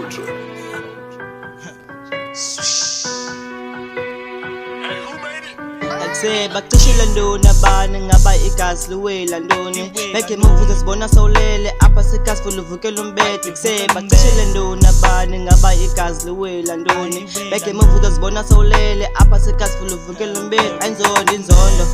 Say bacishe landona bani ngaba igazi liwela ndoni make move sibona sawulele apha sikasi full uvukela umbethe say bacishe landona bani ngaba igazi liwela ndoni make move sibona sawulele apha sikasi full uvukela umbethe ayinzondo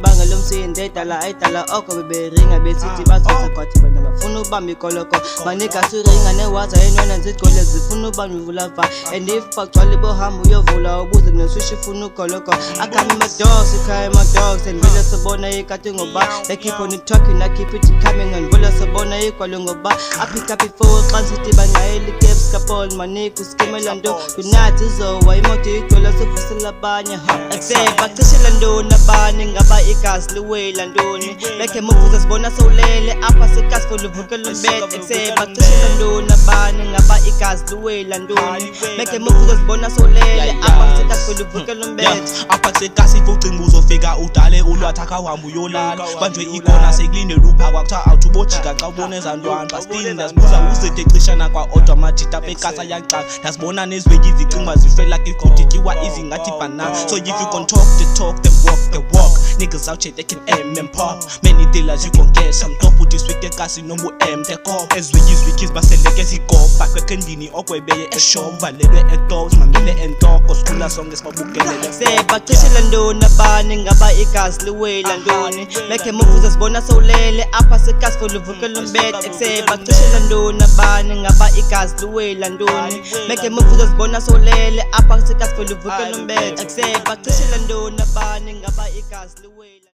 banga lomsinde edala oko beberinga besithi bazoza kwathi bana bafuna ubamba ikoloko banika siringa newater enwena nzigole zifuna ubamba ivula va and if bagcwale bohamba uyovula ubuze noswishi funa ukoloko akami my dogs and vela sabona ikati ngoba they keep on talking I keep it coming and vela sabona ikwalo ngoba I pick up before transit bangayeli caps kapol maniku skimelando tonight izowa imoto igcwele sivusela abanye say bacishe landona bani ngaba igazi liwela ndoni make move sibona sawulele apha sikasi full uvukela umbethe say bacishe landona bani ngaba igazi liwela ndoni make move sibona sawulele apha sikasi full uvukela umbethe apha sikasi ucinga uzofika udale ulwathaka wami uyolala banjwe ikona sekulinde lupha kwakuthiwa awuthubojika xa ubona ezantwana bastini ndasibuza uzide cishana kwa automatic tapekasa yaqala ndasibona nezweki izicimba zifela ikudityiwa izingathi banana so if you can talk the talk then walk the walk niggas out here they can aim and pop many dealers you gon' get some top with this week ekasi nomu they call ezwiki baseleke sikopa kwekendini okwebeye eshop valelwe edoors mamile entoko sikula sonke sibabukelele say bacishe landona bani ngaba igazi liwela ndoni make move sibona sawulele apha sikasi full uvukela umbethe say bacishe landona bani ngaba igazi liwela ndoni make move sibona sawulele apha sikasi full uvukela umbethe say bacishe landona bani ngaba igazi liwela